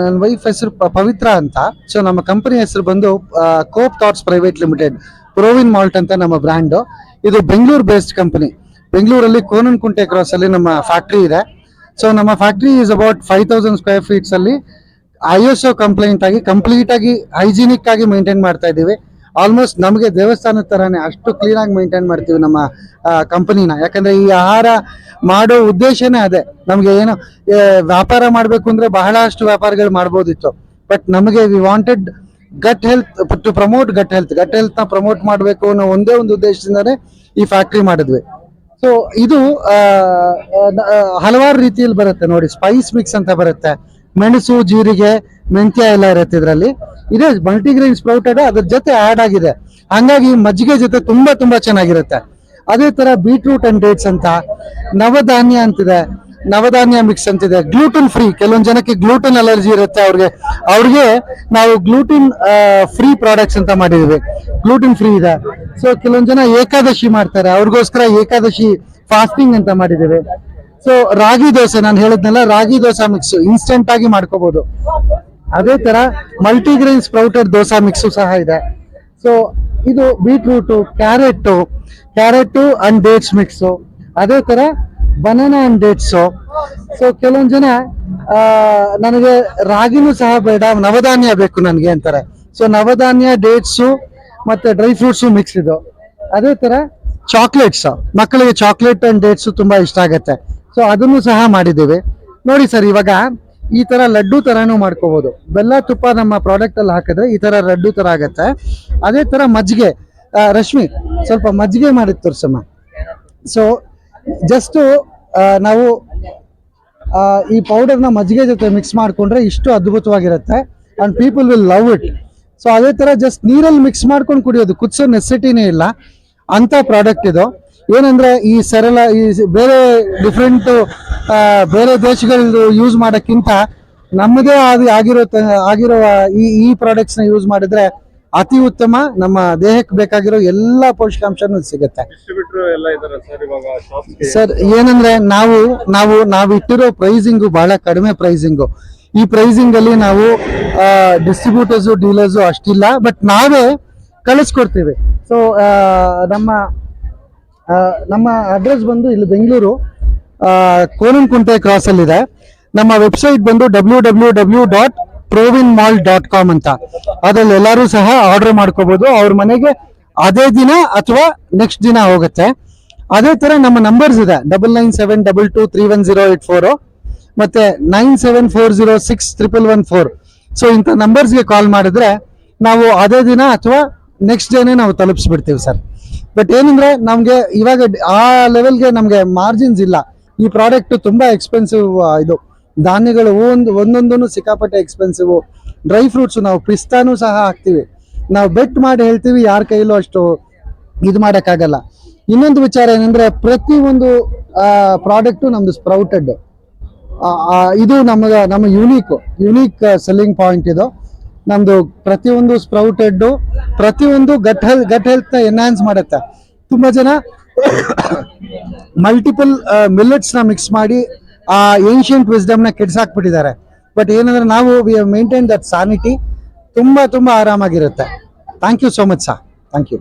ನನ್ನ ವೈಫ್ ಹೆಸರು ಪವಿತ್ರ ಅಂತ. ಸೊ ನಮ್ಮ ಕಂಪನಿ ಹೆಸರು ಬಂದು cope thoughts private limited, provin malt ಅಂತ ನಮ್ಮ ಬ್ರ್ಯಾಂಡು. ಇದು ಬೆಂಗಳೂರು ಬೇಸ್ಡ್ ಕಂಪನಿ. ಬೆಂಗಳೂರಲ್ಲಿ ಕೋನನಕುಂಟೆ ಕ್ರಾಸ್ ಅಲ್ಲಿ ನಮ್ಮ ಫ್ಯಾಕ್ಟ್ರಿ ಇದೆ. ಸೊ ನಮ್ಮ ಫ್ಯಾಕ್ಟ್ರಿ ಇಸ್ ಅಬೌಟ್ 5000 ಸ್ಕ್ವೇರ್ ಫೀಟ್ಸ್ ಅಲ್ಲಿ ISO ಕಂಪ್ಲೈಂಟ್ ಆಗಿ ಕಂಪ್ಲೀಟ್ ಆಗಿ ಹೈಜಿನಿಕ್ ಆಗಿ ಮೇಂಟೈನ್ ಮಾಡ್ತಾ ಇದ್ದೀವಿ. ಆಲ್ಮೋಸ್ಟ್ ನಮಗೆ ದೇವಸ್ಥಾನದ ತರಾನೇ ಅಷ್ಟು ಕ್ಲೀನ್ ಆಗಿ ಮೇಂಟೈನ್ ಮಾಡ್ತೀವಿ ನಮ್ಮ ಕಂಪನಿನ. ಯಾಕಂದ್ರೆ ಈ ಆಹಾರ ಮಾಡೋ ಉದ್ದೇಶನೇ ಅದೇ. ನಮ್ಗೆ ಏನು ವ್ಯಾಪಾರ ಮಾಡ್ಬೇಕು ಅಂದ್ರೆ ಬಹಳಷ್ಟು ವ್ಯಾಪಾರಗಳು ಮಾಡ್ಬೋದಿತ್ತು, ಬಟ್ ನಮಗೆ we wanted gut health to promote gut health ನ ಪ್ರಮೋಟ್ ಮಾಡಬೇಕು ಅನ್ನೋ ಒಂದೇ ಒಂದು ಉದ್ದೇಶದಿಂದಾನೇ ಈ ಫ್ಯಾಕ್ಟ್ರಿ ಮಾಡಿದ್ವಿ. ಸೊ ಇದು ಹಲವಾರು ರೀತಿಯಲ್ಲಿ ಬರುತ್ತೆ ನೋಡಿ. ಸ್ಪೈಸ್ ಮಿಕ್ಸ್ ಅಂತ ಬರುತ್ತೆ, ಮೆಣಸು, ಜೀರಿಗೆ, ಮೆಂತ್ಯ ಎಲ್ಲ ಇರುತ್ತೆ ಇದರಲ್ಲಿ. ಇದೇ ಮಲ್ಟಿಗ್ರೈನ್ ಸ್ಪ್ರೌಟೆಡ್ ಅದ್ರ ಜೊತೆ ಆಡ್ ಆಗಿದೆ, ಹಂಗಾಗಿ ಮಜ್ಜಿಗೆ ಜೊತೆ ತುಂಬಾ ತುಂಬಾ ಚೆನ್ನಾಗಿರುತ್ತೆ. ಅದೇ ತರ ಬೀಟ್ರೂಟ್ ಅಂಡ್ ಡೇಟ್ಸ್ ಅಂತ, ನವಧಾನ್ಯ ಅಂತಿದೆ, ನವಧಾನ್ಯ ಮಿಕ್ಸ್ ಅಂತಿದೆ, ಗ್ಲೂಟನ್ ಫ್ರೀ. ಕೆಲವೊಂದು ಜನಕ್ಕೆ ಗ್ಲೂಟನ್ ಅಲರ್ಜಿ ಇರುತ್ತೆ, ಅವ್ರಿಗೆ ನಾವು ಗ್ಲೂಟಿನ್ ಫ್ರೀ ಪ್ರಾಡಕ್ಟ್ಸ್ ಅಂತ ಮಾಡಿದೀವಿ. ಗ್ಲೂಟನ್ ಫ್ರೀ ಇದೆ. ಸೊ ಕೆಲವೊಂದು ಜನ ಏಕಾದಶಿ ಮಾಡ್ತಾರೆ, ಅವ್ರಿಗೋಸ್ಕರ ಏಕಾದಶಿ ಫಾಸ್ಟಿಂಗ್ ಅಂತ ಮಾಡಿದ್ದೀವಿ. ಸೊ ರಾಗಿ ದೋಸೆ, ನಾನು ಹೇಳಿದ್ನಲ್ಲ, ರಾಗಿ ದೋಸೆ ಮಿಕ್ಸ್ ಇನ್ಸ್ಟೆಂಟ್ ಆಗಿ ಮಾಡ್ಕೋಬಹುದು. ಅದೇ ತರ ಮಲ್ಟಿಗ್ರೈನ್ ಸ್ಪ್ರೌಟೆಡ್ ದೋಸಾ ಮಿಕ್ಸು ಸಹ ಇದೆ. ಸೊ ಇದು beetroot, carrot and dates mix. ಅದೇ ತರ ಬನಾನಾ ಅಂಡ್ ಡೇಟ್ಸು. ಸೊ ಕೆಲವೊಂದು ಜನ ನನಗೆ ರಾಗಿನೂ ಸಹ ಬೇಡ, ನವಧಾನ್ಯ ಬೇಕು ನನಗೆ ಅಂತಾರೆ. ಸೊ ನವಧಾನ್ಯ, ಡೇಟ್ಸು ಮತ್ತೆ ಡ್ರೈ ಫ್ರೂಟ್ಸು ಮಿಕ್ಸ್ ಇದು. ಅದೇ ತರ ಚಾಕ್ಲೇಟ್ಸ್, ಮಕ್ಕಳಿಗೆ ಚಾಕ್ಲೇಟ್ ಅಂಡ್ ಡೇಟ್ಸು ತುಂಬಾ ಇಷ್ಟ ಆಗುತ್ತೆ. ಸೊ ಅದನ್ನು ಸಹ ಮಾಡಿದ್ದೀವಿ ನೋಡಿ ಸರ್. ಇವಾಗ ಈ ತರ ಲಡ್ಡು ತರಾನು ಮಾಡ್ಕೋಬಹುದು. ಬೆಲ್ಲ ತುಪ್ಪ ನಮ್ಮ ಪ್ರಾಡಕ್ಟ್ ಅಲ್ಲಿ ಹಾಕಿದ್ರೆ ಈ ತರ ಲಡ್ಡು ತರ ಆಗತ್ತೆ. ಅದೇ ತರ ಮಜ್ಜಿಗೆ, ರಶ್ಮಿ ಸ್ವಲ್ಪ ಮಜ್ಜಿಗೆ ಮಾಡಿ ತೋರ್ಸಮ್ಮ. ಸೊ ಜಸ್ಟ್ ನಾವು ಈ ಪೌಡರ್ನ ಮಜ್ಜಿಗೆ ಜೊತೆ ಮಿಕ್ಸ್ ಮಾಡ್ಕೊಂಡ್ರೆ ಇಷ್ಟು ಅದ್ಭುತವಾಗಿರುತ್ತೆ and people will love it. So ಅದೇ ತರ ಜಸ್ಟ್ ನೀರಲ್ಲಿ ಮಿಕ್ಸ್ ಮಾಡ್ಕೊಂಡು ಕುಡಿಯೋದು, ಕುದಿಸೋ ನೆಸೆಸಿಟಿನೇ ಇಲ್ಲ ಅಂತ ಪ್ರಾಡಕ್ಟ್ ಇದು. ಏನಂದ್ರೆ ಈ ಸರಳ ಈ ಬೇರೆ ಡಿಫ್ರೆಂಟ್ ಬೇರೆ ದೇಶಗಳದ್ದು ಯೂಸ್ ಮಾಡೋಕ್ಕಿಂತ ನಮ್ಮದೇ ಆಗಿರೋ ಈ ಪ್ರಾಡಕ್ಟ್ಸ್ ನ ಯೂಸ್ ಮಾಡಿದ್ರೆ ಅತಿ ಉತ್ತಮ. ನಮ್ಮ ದೇಹಕ್ಕೆ ಬೇಕಾಗಿರೋ ಎಲ್ಲಾ ಪೋಷಕಾಂಶನೂ ಸಿಗುತ್ತೆ ಸರ್. ಏನಂದ್ರೆ ನಾವು ಇಟ್ಟಿರೋ ಪ್ರೈಸಿಂಗು ಬಹಳ ಕಡಿಮೆ ಪ್ರೈಸಿಂಗು. ಈ ಪ್ರೈಸಿಂಗ್ ಅಲ್ಲಿ ನಾವು ಡಿಸ್ಟ್ರಿಬ್ಯೂಟರ್ಸು, ಡೀಲರ್ಸು ಅಷ್ಟಿಲ್ಲ, ಬಟ್ ನಾವೇ ಕಳಿಸ್ಕೊಡ್ತೀವಿ. ಸೊ ನಮ್ಮ ಅಡ್ರೆಸ್ ಬಂದು ಇಲ್ಲಿ ಬೆಂಗಳೂರು ಕೋನನಕುಂಟೆ ಕ್ರಾಸ್ ಅಲ್ಲಿ ಇದೆ. ನಮ್ಮ ವೆಬ್ಸೈಟ್ ಬಂದು www.provinmall.com ಅಂತ. ಅದ್ರಲ್ಲಿ ಎಲ್ಲರೂ ಸಹ ಆರ್ಡರ್ ಮಾಡ್ಕೋಬಹುದು. ಅವ್ರ ಮನೆಗೆ ಅದೇ ದಿನ ಅಥವಾ ನೆಕ್ಸ್ಟ್ ದಿನ ಹೋಗುತ್ತೆ. ಅದೇ ತರ ನಮ್ಮ ನಂಬರ್ಸ್ ಇದೆ, 9972231084 ಮತ್ತೆ 97406114. ಸೊ ಇಂಥ ನಂಬರ್ಸ್ಗೆ ಕಾಲ್ ಮಾಡಿದ್ರೆ ನಾವು ಅದೇ ದಿನ ಅಥವಾ ನೆಕ್ಸ್ಟ್ ಡೇನೆ ನಾವು ತಲುಪಿಸ್ಬಿಡ್ತೀವಿ ಸರ್. ಬಟ್ ಏನಂದ್ರೆ ನಮ್ಗೆ ಇವಾಗ ಆ ಲೆವೆಲ್ಗೆ ನಮ್ಗೆ ಮಾರ್ಜಿನ್ಸ್ ಇಲ್ಲ. ಈ ಪ್ರಾಡಕ್ಟ್ ತುಂಬಾ ಎಕ್ಸ್ಪೆನ್ಸಿವ್. ಇದು ಧಾನ್ಯಗಳು ಒಂದೊಂದೂ ಸಿಕ್ಕಾಪಟ್ಟೆ ಎಕ್ಸ್ಪೆನ್ಸಿವ್. ಡ್ರೈ ಫ್ರೂಟ್ಸ್ ನಾವು ಪಿಸ್ತಾನು ಸಹ ಹಾಕ್ತಿವಿ. ನಾವು ಬೆಟ್ ಮಾಡಿ ಹೇಳ್ತೀವಿ, ಯಾರ ಕೈಲೂ ಅಷ್ಟು ಇದು ಮಾಡೋಕ್ಕಾಗಲ್ಲ. ಇನ್ನೊಂದು ವಿಚಾರ ಏನಂದ್ರೆ ಪ್ರತಿಯೊಂದು ಪ್ರಾಡಕ್ಟು ನಮ್ದು ಸ್ಪ್ರೌಟೆಡ್. ಇದು ನಮ್ಮ ಯುನೀಕ್ ಸೆಲ್ಲಿಂಗ್ ಪಾಯಿಂಟ್ ಇದು ನಮ್ದು. ಪ್ರತಿಯೊಂದು ಸ್ಪ್ರೌಟೆಡ್, ಪ್ರತಿಯೊಂದು ಗಟ್ ಹೆಲ್ತ್ ನ ಎನ್ಹಾನ್ಸ್ ಮಾಡುತ್ತೆ. ತುಂಬಾ ಜನ ಮಲ್ಟಿಪಲ್ ಮಿಲ್ಲೆಟ್ಸ್ ನ ಮಿಕ್ಸ್ ಮಾಡಿ ಆ ಏನ್ಷಿಯಂಟ್ ವಿಸ್ಡಮ್ ನ ಕೆಡ್ಸಾಕ್ಬಿಟ್ಟಿದ್ದಾರೆ. ಬಟ್ ಏನಂದ್ರೆ ನಾವು we have maintain that sanity. ತುಂಬಾ ಆರಾಮಾಗಿರುತ್ತೆ. Thank you so much sir. Thank you.